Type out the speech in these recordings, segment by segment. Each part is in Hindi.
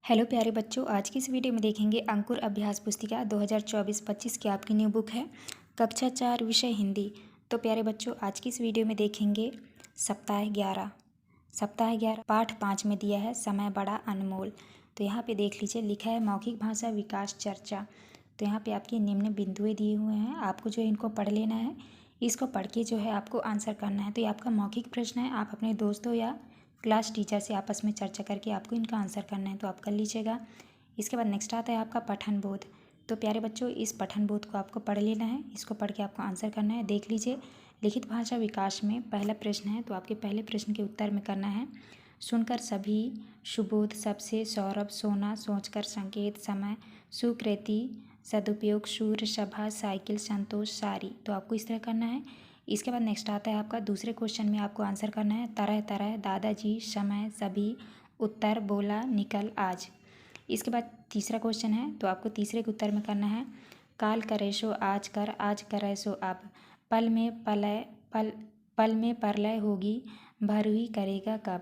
हेलो प्यारे बच्चों, आज की इस वीडियो में देखेंगे अंकुर अभ्यास पुस्तिका 2024-25 की आपकी न्यू बुक है कक्षा 4 विषय हिंदी। तो प्यारे बच्चों, आज की इस वीडियो में देखेंगे सप्ताह 11 पाठ 5 में दिया है समय बड़ा अनमोल। तो यहाँ पे देख लीजिए, लिखा है मौखिक भाषा विकास चर्चा। तो यहाँ पे आपकी निम्न बिंदुएं दिए हुए हैं, आपको जो है इनको पढ़ लेना है। इसको पढ़ के जो है आपको आंसर करना है। तो ये आपका मौखिक प्रश्न है, आप अपने दोस्तों या क्लास टीचर से आपस में चर्चा करके आपको इनका आंसर करना है, तो आप कर लीजिएगा। इसके बाद नेक्स्ट आता है आपका पठन बोध। तो प्यारे बच्चों, इस पठन बोध को आपको पढ़ लेना है, इसको पढ़ के आपको आंसर करना है। देख लीजिए, लिखित भाषा विकास में पहला प्रश्न है, तो आपके पहले प्रश्न के उत्तर में करना है सुनकर सभी, सुबोध सबसे, सौरभ सोना, सोचकर संकेत, समय, सुकृति, सदुपयोग, सूर्य, सभा, साइकिल, संतोष, सारी। तो आपको इस तरह करना है। इसके बाद नेक्स्ट आता है आपका दूसरे क्वेश्चन में आपको आंसर करना है तरह तरह, दादाजी, समय, सभी, उत्तर, बोला, निकल, आज। इसके बाद तीसरा क्वेश्चन है, तो आपको तीसरे के उत्तर में करना है काल करे सो आज कर, आज करे सो अब, पल में प्रलय पल में प्रलय होगी, भरुही करेगा कब,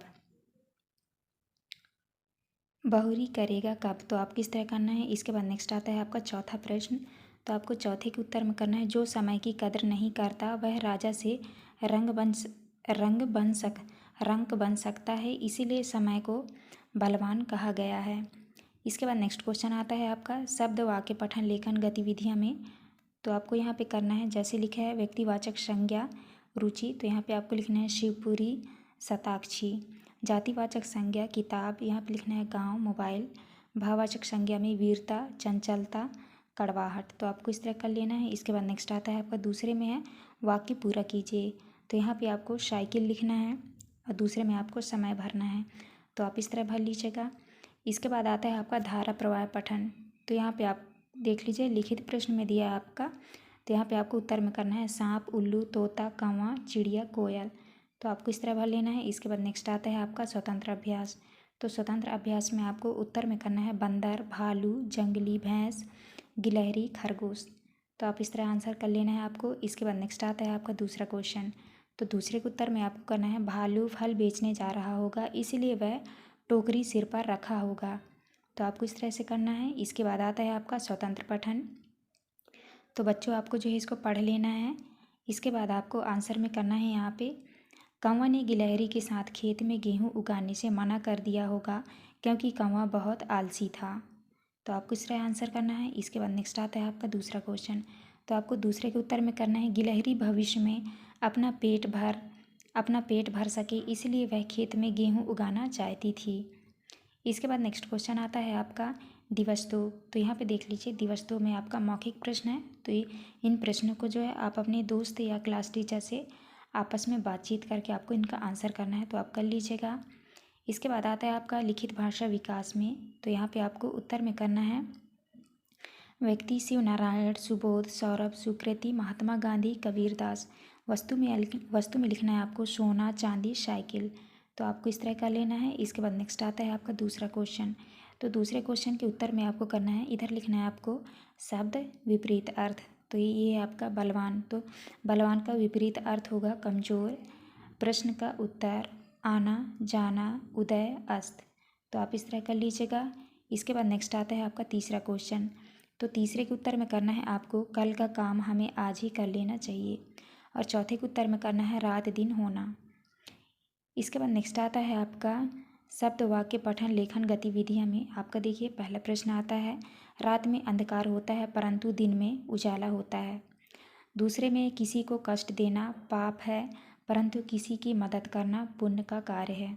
बहुरी करेगा कब। तो आप किस तरह करना है। इसके बाद नेक्स्ट आता है आपका चौथा प्रश्न। तो आपको चौथे के उत्तर में करना है जो समय की कदर नहीं करता वह राजा से रंग बन रंक बन सकता है, इसीलिए समय को बलवान कहा गया है। इसके बाद नेक्स्ट क्वेश्चन आता है आपका शब्द वाक्य पठन लेखन गतिविधियाँ में। तो आपको यहाँ पे करना है, जैसे लिखा है व्यक्तिवाचक संज्ञा रुचि, तो यहाँ पे आपको लिखना है शिवपुरी, शताक्षी। जातिवाचक संज्ञा किताब, यहाँ पे लिखना है गांव, मोबाइल। भाववाचक संज्ञा में वीरता, चंचलता, कड़वाहट। तो आपको इस तरह कर लेना है। इसके बाद नेक्स्ट आता है आपका दूसरे में है वाक्य पूरा कीजिए। तो यहाँ पे आपको साइकिल लिखना है और दूसरे में आपको समय भरना है, तो आप इस तरह भर लीजिएगा। इसके बाद आता है आपका धारा प्रवाह पठन। तो यहाँ पे आप देख लीजिए, लिखित प्रश्न में दिया है आपका, तो यहाँ पे आपको उत्तर में करना है सांप, उल्लू, तोता, कौवा, चिड़िया, कोयल। तो आपको इस तरह भर लेना है। इसके बाद नेक्स्ट आता है आपका स्वतंत्र अभ्यास। तो स्वतंत्र अभ्यास में आपको उत्तर में करना है बंदर, भालू, जंगली भैंस, गिलहरी, खरगोश। तो आप इस तरह आंसर कर लेना है आपको। इसके बाद नेक्स्ट आता है आपका दूसरा क्वेश्चन। तो दूसरे के उत्तर में आपको करना है भालू फल बेचने जा रहा होगा, इसीलिए वह टोकरी सिर पर रखा होगा। तो आपको इस तरह से करना है। इसके बाद आता है आपका स्वतंत्र पठन। तो बच्चों, आपको जो है इसको पढ़ लेना है। इसके बाद आपको आंसर में करना है यहाँ पे कौवा ने गिलहरी के साथ खेत में गेहूं उगाने से मना कर दिया होगा क्योंकि कौवा बहुत आलसी था। तो आपको इस तरह आंसर करना है। इसके बाद नेक्स्ट आता है आपका दूसरा क्वेश्चन। तो आपको दूसरे के उत्तर में करना है गिलहरी भविष्य में अपना पेट भर सके, इसलिए वह खेत में गेहूं उगाना चाहती थी। इसके बाद नेक्स्ट क्वेश्चन आता है आपका दिवस्तों। तो यहाँ पे देख लीजिए, दिवस्तों में आपका मौखिक प्रश्न है। तो इन प्रश्नों को जो है आप अपने दोस्त या क्लास टीचर से आपस में बातचीत करके आपको इनका आंसर करना है, तो आप कर लीजिएगा। इसके बाद आता है आपका लिखित भाषा विकास में। तो यहाँ पे आपको उत्तर में करना है व्यक्ति शिव नारायण, सुबोध, सौरभ, सुकृति, महात्मा गांधी, कबीरदास। वस्तु में लिखना है आपको सोना, चांदी, साइकिल। तो आपको इस तरह का लेना है। इसके बाद नेक्स्ट आता है आपका दूसरा क्वेश्चन। तो दूसरे क्वेश्चन के उत्तर में आपको करना है, इधर लिखना है आपको शब्द विपरीत अर्थ। तो ये है आपका बलवान। तो बलवान का विपरीत अर्थ होगा कमजोर। प्रश्न का उत्तर आना, जाना, उदय, अस्त। तो आप इस तरह कर लीजिएगा। इसके बाद नेक्स्ट आता है आपका तीसरा क्वेश्चन। तो तीसरे के उत्तर में करना है आपको कल का काम हमें आज ही कर लेना चाहिए, और चौथे के उत्तर में करना है रात दिन होना। इसके बाद नेक्स्ट आता है आपका शब्द वाक्य पठन लेखन गतिविधियाँ में। आपका देखिए, पहला प्रश्न आता है रात में अंधकार होता है परंतु दिन में उजाला होता है। दूसरे में किसी को कष्ट देना पाप है परंतु किसी की मदद करना पुण्य का कार्य है।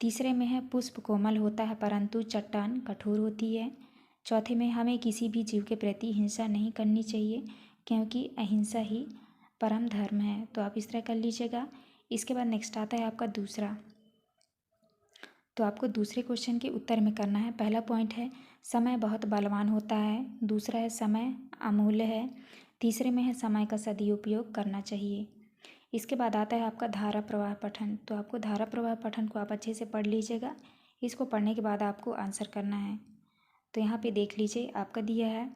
तीसरे में है पुष्प कोमल होता है परंतु चट्टान कठोर होती है। चौथे में हमें किसी भी जीव के प्रति हिंसा नहीं करनी चाहिए क्योंकि अहिंसा ही परम धर्म है। तो आप इस तरह कर लीजिएगा। इसके बाद नेक्स्ट आता है आपका दूसरा। तो आपको दूसरे क्वेश्चन के उत्तर में करना है, पहला पॉइंट है समय बहुत बलवान होता है, दूसरा है समय अमूल्य है, तीसरे में है समय का सदुपयोग करना चाहिए। इसके बाद आता है आपका धारा प्रवाह पठन। तो आपको धारा प्रवाह पठन को आप अच्छे से पढ़ लीजिएगा। इसको पढ़ने के बाद आपको आंसर करना है। तो यहाँ पे देख लीजिए, आपका दिया है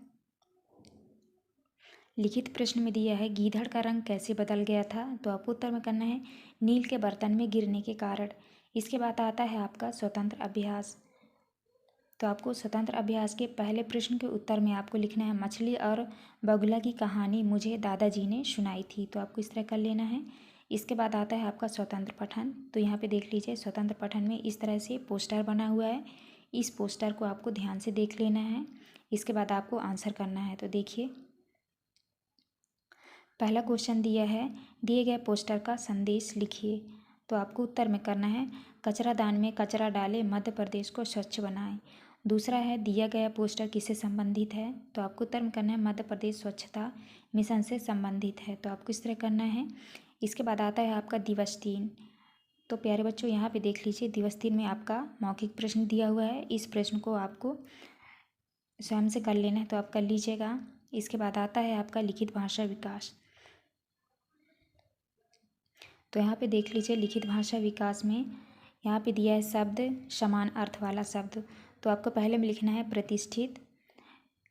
लिखित प्रश्न में दिया है गीधड़ का रंग कैसे बदल गया था। तो आपको उत्तर में करना है नील के बर्तन में गिरने के कारण। इसके बाद आता है आपका स्वतंत्र अभ्यास। तो आपको स्वतंत्र अभ्यास के पहले प्रश्न के उत्तर में आपको लिखना है मछली और बगुला की कहानी मुझे दादाजी ने सुनाई थी। तो आपको इस तरह कर लेना है। इसके बाद आता है आपका स्वतंत्र पठन। तो यहाँ पे देख लीजिए स्वतंत्र पठन में इस तरह से पोस्टर बना हुआ है। इस पोस्टर को आपको ध्यान से देख लेना है। इसके बाद आपको आंसर करना है। तो देखिए पहला क्वेश्चन दिया है, दिए गए पोस्टर का संदेश लिखिए। तो आपको उत्तर में करना है कचरा दान में कचरा डाले, मध्य प्रदेश को स्वच्छ बनाएं। दूसरा है दिया गया पोस्टर किससे संबंधित है। तो आपको उत्तर में करना है मध्य प्रदेश स्वच्छता मिशन से संबंधित है। तो आपको इस तरह करना है। इसके बाद आता है आपका दिवस 3। तो प्यारे बच्चों यहाँ पे देख लीजिए दिवस 3 में आपका मौखिक प्रश्न दिया हुआ है। इस प्रश्न को आपको स्वयं से कर लेना है। तो आप कर लीजिएगा। इसके बाद आता है आपका लिखित भाषा विकास। तो यहाँ पे देख लीजिए लिखित भाषा विकास में यहाँ पे दिया है शब्द समान अर्थ वाला शब्द। तो आपको पहले में लिखना है प्रतिष्ठित,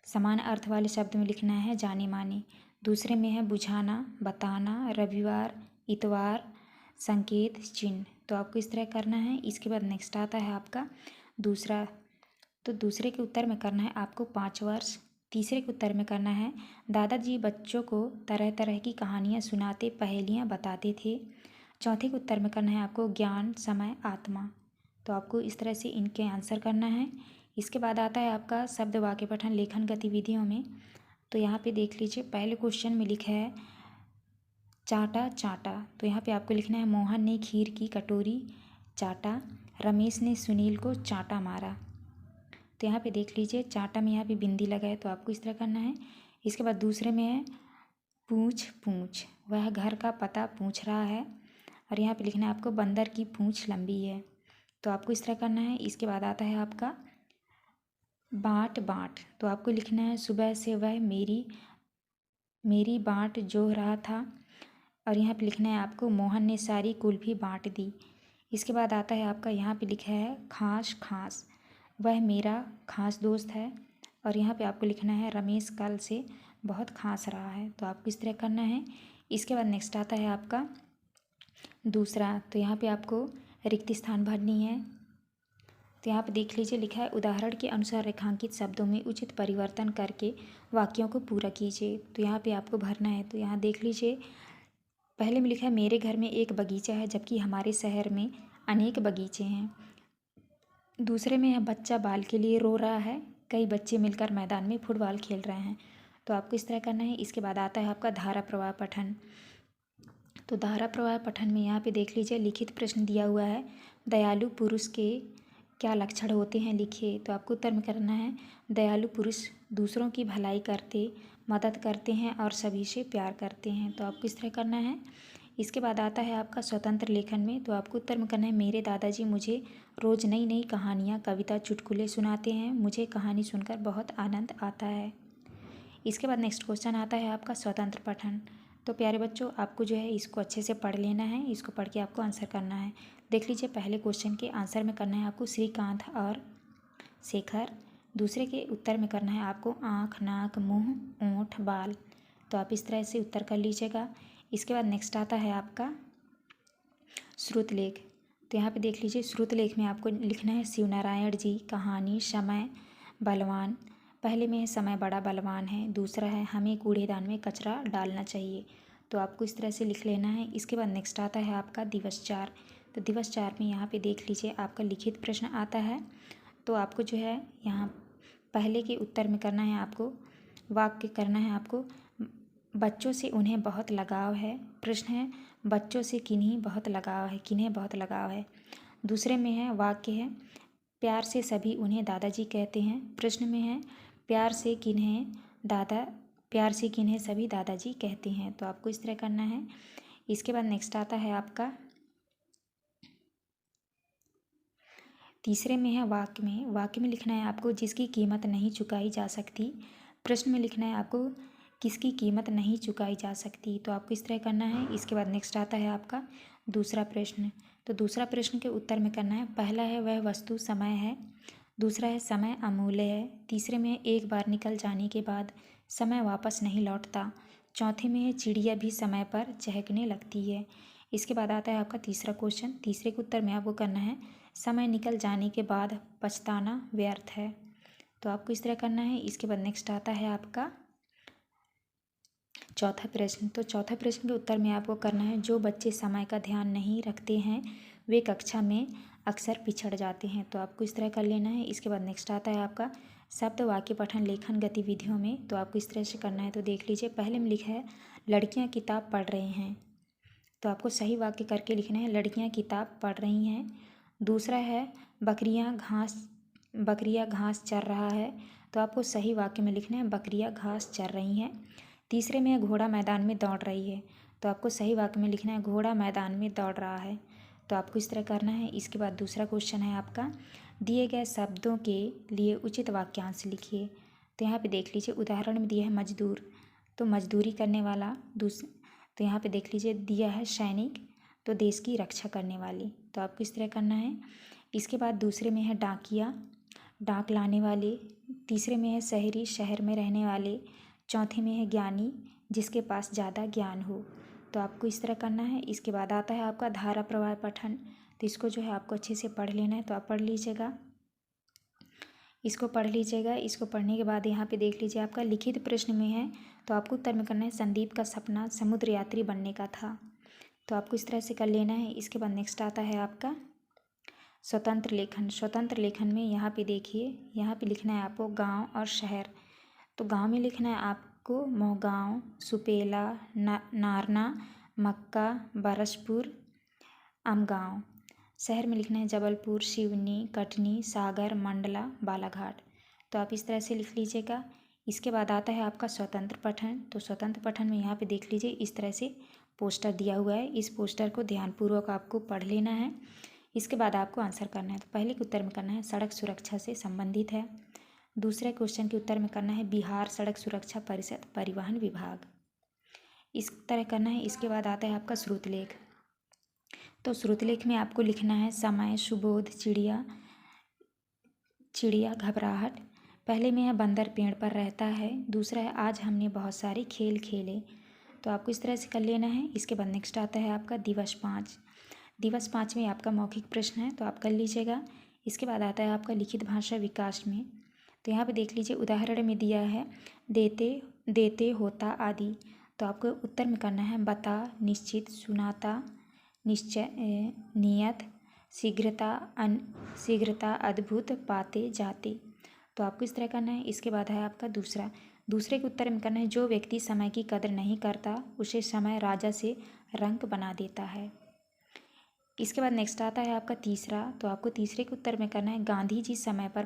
समान अर्थ वाले शब्द में लिखना है जाने माने। दूसरे में है बुझाना, बताना, रविवार, इतवार, संकेत, चिन्ह। तो आपको इस तरह करना है। इसके बाद नेक्स्ट आता है आपका दूसरा। तो दूसरे के उत्तर में करना है आपको 5 वर्ष। तीसरे के उत्तर में करना है दादाजी बच्चों को तरह तरह की कहानियाँ सुनाते, पहेलियाँ बताते थे। चौथे के उत्तर में करना है आपको ज्ञान, समय, आत्मा। तो आपको इस तरह से इनके आंसर करना है। इसके बाद आता है आपका शब्द वाक्य पठन लेखन गतिविधियों में। तो यहाँ पे देख लीजिए पहले क्वेश्चन में लिखा है चाटा चाटा। तो यहाँ पे आपको लिखना है मोहन ने खीर की कटोरी चाटा, रमेश ने सुनील को चाटा मारा। तो यहाँ पे देख लीजिए चाटा में यहाँ पे बिंदी लगा है। तो आपको इस तरह करना है। इसके बाद दूसरे में है पूछ पूछ, वह घर का पता पूछ रहा है। और यहाँ पे लिखना है आपको बंदर की पूँछ लंबी है। तो आपको इस तरह करना है। इसके बाद आता है आपका बाट बाट। तो आपको लिखना है सुबह से वह मेरी बाट जोह रहा था। और यहाँ पे लिखना है आपको मोहन ने सारी कुल्फी बाँट दी। इसके बाद आता है आपका यहाँ पे लिखा है खास खास, वह मेरा खास दोस्त है। और यहाँ पे आपको लिखना है रमेश कल से बहुत खास रहा है। तो आपको इस तरह करना है। इसके बाद नेक्स्ट आता है आपका दूसरा। तो यहाँ पे आपको रिक्त स्थान भरनी है। तो यहाँ पे देख लीजिए लिखा है उदाहरण के अनुसार रेखांकित शब्दों में उचित परिवर्तन करके वाक्यों को पूरा कीजिए। तो यहाँ पे आपको भरना है। तो यहाँ देख लीजिए पहले में लिखा है मेरे घर में एक बगीचा है जबकि हमारे शहर में अनेक बगीचे हैं। दूसरे में है बच्चा बाल के लिए रो रहा है, कई बच्चे मिलकर मैदान में फुटबॉल खेल रहे हैं। तो आपको इस तरह करना है। इसके बाद आता है आपका धारा प्रवाह पठन। तो धारा प्रवाह पठन में यहाँ पे देख लीजिए लिखित प्रश्न दिया हुआ है दयालु पुरुष के क्या लक्षण होते हैं लिखिए। तो आपको उत्तर में करना है दयालु पुरुष दूसरों की भलाई करते, मदद करते हैं और सभी से प्यार करते हैं। तो आपको इस तरह करना है। इसके बाद आता है आपका स्वतंत्र लेखन में। तो आपको उत्तर में करना है मेरे दादाजी मुझे रोज़ नई नई कहानियाँ, कविता, चुटकुले सुनाते हैं, मुझे कहानी सुनकर बहुत आनंद आता है। इसके बाद नेक्स्ट क्वेश्चन आता है आपका स्वतंत्र पठन। तो प्यारे बच्चों आपको जो है इसको अच्छे से पढ़ लेना है। इसको पढ़ के आपको आंसर करना है। देख लीजिए पहले क्वेश्चन के आंसर में करना है आपको श्रीकांत और शेखर। दूसरे के उत्तर में करना है आपको आँख, नाक, मुंह, ओंठ, बाल। तो आप इस तरह से उत्तर कर लीजिएगा। इसके बाद नेक्स्ट आता है आपका श्रुत लेख। तो यहाँ पे देख लीजिए श्रुत लेख में आपको लिखना है शिव नारायण जी कहानी, समय, बलवान। पहले में है समय बड़ा बलवान है। दूसरा है हमें कूड़ेदान में कचरा डालना चाहिए। तो आपको इस तरह से लिख लेना है। इसके बाद नेक्स्ट आता है आपका दिवस 4। तो दिवस 4 में यहाँ पे देख लीजिए आपका लिखित प्रश्न आता है। तो आपको जो है यहाँ पहले के उत्तर में करना है आपको वाक्य करना है आपको बच्चों से उन्हें बहुत लगाव है। प्रश्न है बच्चों से किन्हीं बहुत लगाव है। दूसरे में है वाक्य है प्यार से सभी उन्हें दादाजी कहते हैं। प्रश्न में है प्यार से किन्हें सभी दादाजी कहते हैं। तो आपको इस तरह करना है। इसके बाद नेक्स्ट आता है आपका तीसरे में है वाक्य में लिखना है आपको जिसकी कीमत नहीं चुकाई जा सकती। प्रश्न में लिखना है आपको किसकी कीमत नहीं चुकाई जा सकती। तो आपको इस तरह करना है। इसके बाद नेक्स्ट आता है आपका दूसरा प्रश्न। तो दूसरा प्रश्न के उत्तर में करना है पहला है वह वस्तु समय है। दूसरा है समय अमूल्य है। तीसरे में एक बार निकल जाने के बाद समय वापस नहीं लौटता। चौथे में है चिड़िया भी समय पर चहकने लगती है। इसके बाद आता है आपका तीसरा क्वेश्चन। तीसरे के उत्तर में आपको करना है समय निकल जाने के बाद पछताना व्यर्थ है। तो आपको इस तरह करना है। इसके बाद नेक्स्ट आता है आपका चौथा प्रश्न। तो चौथा प्रश्न के उत्तर में आपको करना है, जो बच्चे समय का ध्यान नहीं रखते हैं वे कक्षा में अक्सर पिछड़ जाते हैं। तो आपको इस तरह कर लेना है। इसके बाद नेक्स्ट आता है आपका शब्द वाक्य पठन लेखन गतिविधियों में। तो आपको इस तरह से करना है। तो देख लीजिए, पहले में लिखा है लड़कियां किताब पढ़ रही हैं। तो आपको सही वाक्य करके लिखना है, लड़कियां किताब पढ़ रही हैं। दूसरा है बकरियां घास चर रहा है। तो आपको सही वाक्य में लिखना है, बकरियां घास चर रही हैं। तीसरे में है घोड़ा मैदान में दौड़ रही है। तो आपको सही वाक्य में लिखना है, घोड़ा मैदान में दौड़ रहा है। तो आपको इस तरह करना है। इसके बाद दूसरा क्वेश्चन है आपका, दिए गए शब्दों के लिए उचित वाक्यांश लिखिए। तो यहाँ पे देख लीजिए, उदाहरण में दिया है मजदूर, तो मजदूरी करने वाला। तो यहाँ पे देख लीजिए दिया है सैनिक, तो देश की रक्षा करने वाली। तो आपको इस तरह करना है। इसके बाद दूसरे में है डाकिया, डाक लाने वाले। तीसरे में है शहरी, शहर में रहने वाले। चौथे में है ज्ञानी, जिसके पास ज़्यादा ज्ञान हो। तो आपको इस तरह करना है। इसके बाद आता है आपका धारा प्रवाह पठन। तो इसको जो है आपको अच्छे से पढ़ लेना है। तो आप पढ़ लीजिएगा, इसको पढ़ लीजिएगा। इसको पढ़ने के बाद यहाँ पे देख लीजिए, आपका लिखित प्रश्न में है। तो आपको उत्तर में करना है, संदीप का सपना समुद्र यात्री बनने का था। तो आपको इस तरह से कर लेना है। इसके बाद नेक्स्ट आता है आपका स्वतंत्र लेखन। स्वतंत्र लेखन में यहाँ पे देखिए, यहाँ पे लिखना है आपको गांव और शहर। तो गांव में लिखना है आपको मोहगांव, सुपेला, नारना, मक्का, बरसपुर, आमगांव। शहर में लिखना है जबलपुर, सिवनी, कटनी, सागर, मंडला, बालाघाट। तो आप इस तरह से लिख लीजिएगा। इसके बाद आता है आपका स्वतंत्र पठन। तो स्वतंत्र पठन में यहाँ पे देख लीजिए, इस तरह से पोस्टर दिया हुआ है। इस पोस्टर को ध्यानपूर्वक आपको पढ़ लेना है। इसके बाद आपको आंसर करना है। तो पहले के उत्तर में करना है सड़क सुरक्षा से संबंधित है। दूसरे क्वेश्चन के उत्तर में करना है बिहार सड़क सुरक्षा परिषद परिवहन विभाग, इस तरह करना है। इसके बाद आता है आपका श्रुतलेख। तो श्रुतलेख में आपको लिखना है समय, सुबोध, चिड़िया, घबराहट। पहले में है बंदर पेड़ पर रहता है। दूसरा है आज हमने बहुत सारे खेल खेले। तो आपको इस तरह से कर लेना है। इसके बाद नेक्स्ट आता है आपका दिवस 5। दिवस 5 में आपका मौखिक प्रश्न है, तो आप कर लीजिएगा। इसके बाद आता है आपका लिखित भाषा विकास में। तो यहाँ पे देख लीजिए, उदाहरण में दिया है देते होता आदि। तो आपको उत्तर में करना है बता, निश्चित, सुनाता, निश्चय, नियत, शीघ्रता, अद्भुत, पाते, जाते। तो आपको इस तरह करना है। इसके बाद है आपका दूसरे के उत्तर में करना है, जो व्यक्ति समय की कदर नहीं करता उसे समय राजा से रंक बना देता है। इसके बाद नेक्स्ट आता है आपका तीसरा। तो आपको तीसरे के उत्तर में करना है, गांधी जी समय पर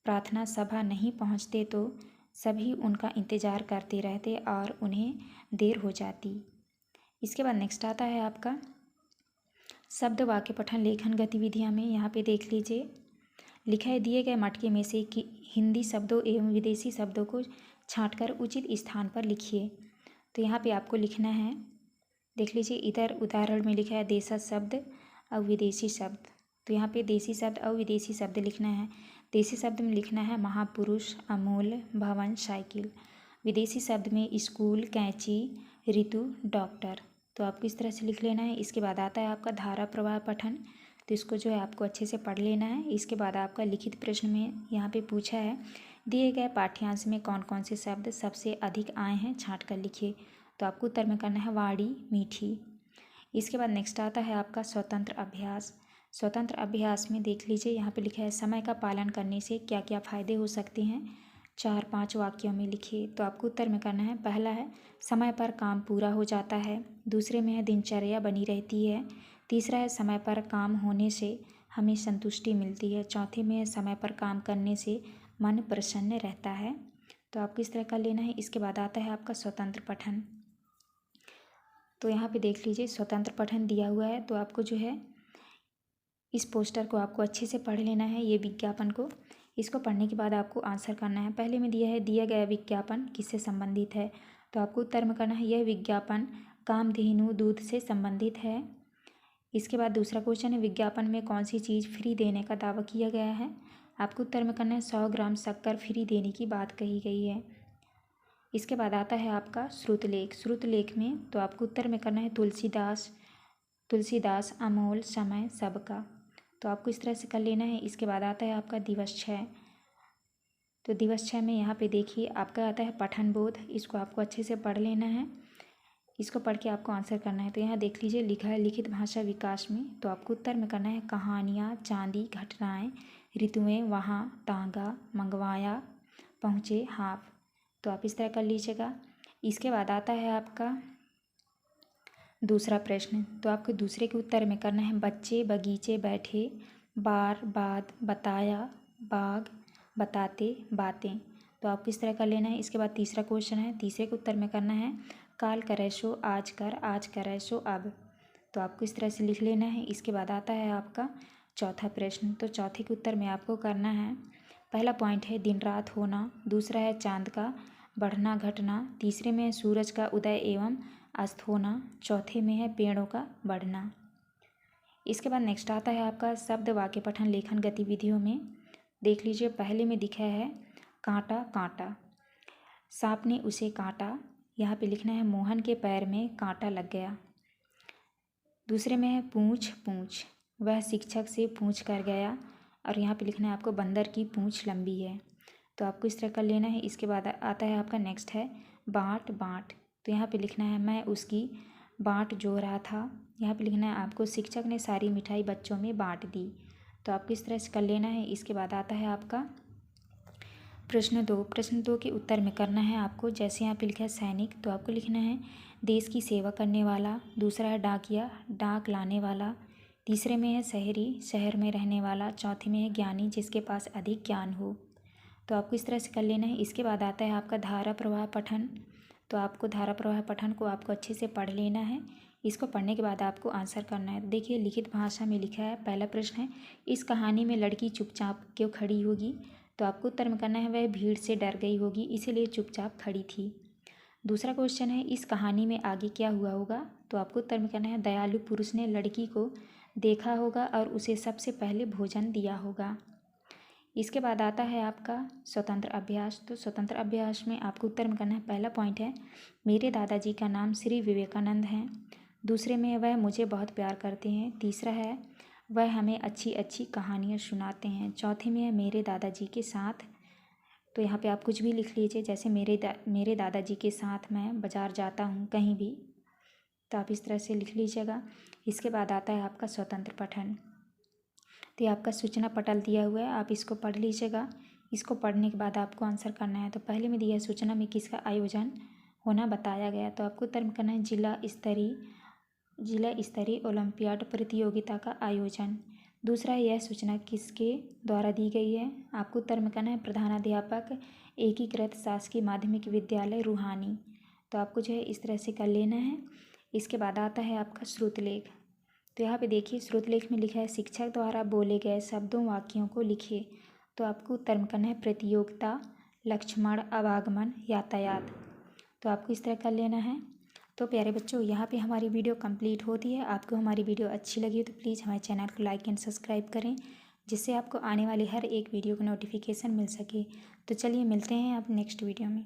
प्रार्थना सभा नहीं पहुंचते तो सभी उनका इंतज़ार करते रहते और उन्हें देर हो जाती। इसके बाद नेक्स्ट आता है आपका शब्द वाक्य पठन लेखन गतिविधियां में। यहाँ पे देख लीजिए, लिखा है दिए गए मटके में से कि हिंदी शब्दों एवं विदेशी शब्दों को छांटकर उचित स्थान पर लिखिए। तो यहाँ पे आपको लिखना है, देख लीजिए, इधर उदाहरण में लिखा है देशज शब्द और विदेशी शब्द। तो यहाँ पे देशी शब्द और विदेशी शब्द लिखना है। देशी शब्द में लिखना है महापुरुष, अमूल, भवन, साइकिल। विदेशी शब्द में स्कूल, कैंची, ऋतु, डॉक्टर। तो आपको इस तरह से लिख लेना है। इसके बाद आता है आपका धारा प्रवाह पठन। तो इसको जो है आपको अच्छे से पढ़ लेना है। इसके बाद आपका लिखित प्रश्न में यहाँ पे पूछा है, दिए गए पाठ्यांश में कौन कौन से शब्द सबसे अधिक आए हैं छाँट कर लिखिए। तो आपको उत्तर में करना है वाड़ी, मीठी। इसके बाद नेक्स्ट आता है आपका स्वतंत्र अभ्यास। स्वतंत्र अभ्यास में देख लीजिए, यहाँ पे लिखा है समय का पालन करने से क्या क्या फ़ायदे हो सकते हैं, 4-5 वाक्यों में लिखिए। तो आपको उत्तर में करना है, पहला है समय पर काम पूरा हो जाता है। दूसरे में है दिनचर्या बनी रहती है। तीसरा है समय पर काम होने से हमें संतुष्टि मिलती है। चौथे में है समय पर काम करने से मन प्रसन्न रहता है। तो आपको इस तरह का लेना है। इसके बाद आता है आपका स्वतंत्र पठन। तो यहाँ पे देख लीजिए, स्वतंत्र पठन दिया हुआ है। तो आपको जो है इस पोस्टर को आपको अच्छे से पढ़ लेना है, ये विज्ञापन को। इसको पढ़ने के बाद आपको आंसर करना है। पहले में दिया है दिया गया विज्ञापन किससे संबंधित है। तो आपको उत्तर में करना है, यह विज्ञापन कामधेनु दूध से संबंधित है। इसके बाद दूसरा क्वेश्चन है, विज्ञापन में कौन सी चीज़ फ्री देने का दावा किया गया है। आपको उत्तर में करना है 100 ग्राम शक्कर फ्री देने की बात कही गई है। इसके बाद आता है आपका श्रुतलेख। श्रुतलेख में तो आपको उत्तर में करना है तुलसीदास, अमोल, समय, सबका। तो आपको इस तरह से कर लेना है। इसके बाद आता है आपका दिवस 6। तो दिवस 6 में यहाँ पे देखिए आपका आता है पठन बोध। इसको आपको अच्छे से पढ़ लेना है। इसको पढ़ के आपको आंसर करना है। तो यहाँ देख लीजिए लिखा है लिखित भाषा विकास में, तो आपको उत्तर में करना है कहानियाँ, चांदी, घटनाएं, ऋतुएं, वहाँ, तांगा, मंगवाया, पहुँचे, हाफ। तो आप इस तरह कर लीजिएगा। इसके बाद आता है आपका दूसरा प्रश्न। तो आपको दूसरे के उत्तर में करना है बच्चे बगीचे बैठे, बार, बाद, बताया, बाग, बताते, बातें। तो आपको इस तरह कर लेना है। इसके बाद तीसरा क्वेश्चन है। तीसरे के उत्तर में करना है काल करे सो आज कर, आज करे सो अब। तो आपको इस तरह से लिख लेना है। इसके बाद आता है आपका चौथा प्रश्न। तो चौथे के उत्तर में आपको करना है, पहला पॉइंट है दिन रात होना, दूसरा है चांद का बढ़ना घटना, तीसरे में है सूरज का उदय एवं अस्त होना, चौथे में है पेड़ों का बढ़ना। इसके बाद नेक्स्ट आता है आपका शब्द वाक्य पठन लेखन गतिविधियों में। देख लीजिए पहले में दिखा है कांटा कांटा, सांप ने उसे काटा। यहाँ पे लिखना है मोहन के पैर में कांटा लग गया। दूसरे में है पूंछ पूंछ, वह शिक्षक से पूछ कर गया। और यहाँ पे लिखना है आपको बंदर की पूंछ लंबी है। तो आपको इस तरह कर लेना है। इसके बाद आता है आपका नेक्स्ट है बाँट बाँट। तो यहाँ पे लिखना है मैं उसकी बाँट जो रहा था। यहाँ पे लिखना है आपको शिक्षक ने सारी मिठाई बच्चों में बाँट दी। तो आपको इस तरह से कर लेना है। इसके बाद आता है आपका प्रश्न 2। प्रश्न 2 के उत्तर में करना है आपको, जैसे यहाँ पे लिखा है सैनिक, तो आपको लिखना है देश की सेवा करने वाला। दूसरा है डाकिया, डाक लाने वाला। तीसरे में है शहरी, शहर में रहने वाला। चौथे में है ज्ञानी, जिसके पास अधिक ज्ञान हो। तो आपको इस तरह से कर लेना है। इसके बाद आता है आपका धारा प्रवाह पठन। तो आपको धारा प्रवाह पठन को आपको अच्छे से पढ़ लेना है। इसको पढ़ने के बाद आपको आंसर करना है। देखिए लिखित भाषा में लिखा है, पहला प्रश्न है इस कहानी में लड़की चुपचाप क्यों खड़ी होगी। तो आपको उत्तर में करना है वह भीड़ से डर गई होगी इसीलिए चुपचाप खड़ी थी। दूसरा क्वेश्चन है इस कहानी में आगे क्या हुआ होगा। तो आपको उत्तर में करना है दयालु पुरुष ने लड़की को देखा होगा और उसे सबसे पहले भोजन दिया होगा। इसके बाद आता है आपका स्वतंत्र अभ्यास। तो स्वतंत्र अभ्यास में आपको उत्तर में करना है, पहला पॉइंट है मेरे दादाजी का नाम श्री विवेकानंद है। दूसरे में वह मुझे बहुत प्यार करते हैं। तीसरा है वह हमें अच्छी अच्छी कहानियाँ सुनाते हैं। चौथे में है मेरे दादाजी के साथ। तो यहाँ पे आप कुछ भी लिख लीजिए, जैसे मेरे दादाजी के साथ मैं बाज़ार जाता हूँ कहीं भी। तो आप इस तरह से लिख लीजिएगा। इसके बाद आता है आपका स्वतंत्र पठन। तो ये आपका सूचना पटल दिया हुआ है, आप इसको पढ़ लीजिएगा। इसको पढ़ने के बाद आपको आंसर करना है। तो पहले में दिया सूचना में किसका आयोजन होना बताया गया। तो आपको उत्तर में करना है जिला स्तरीय ओलंपियाड प्रतियोगिता का आयोजन। दूसरा यह सूचना किसके द्वारा दी गई है। आपको उत्तर में करना है प्रधानाध्यापक एकीकृत शासकीय माध्यमिक विद्यालय रूहानी। तो आपको जो है इस तरह से कर लेना है। इसके बाद आता है आपका श्रुतलेख। तो यहाँ पे देखिए श्रुतलेख में लिखा है शिक्षक द्वारा बोले गए शब्दों वाक्यों को लिखिए। तो आपको उत्तर में करना है प्रतियोगिता, लक्ष्मण, आवागमन, यातायात। तो आपको इस तरह कर लेना है। तो प्यारे बच्चों यहाँ पे हमारी वीडियो कंप्लीट होती है। आपको हमारी वीडियो अच्छी लगी तो प्लीज़ हमारे चैनल को लाइक एंड सब्सक्राइब करें, जिससे आपको आने वाली हर एक वीडियो का नोटिफिकेशन मिल सके। तो चलिए मिलते हैं अब नेक्स्ट वीडियो में।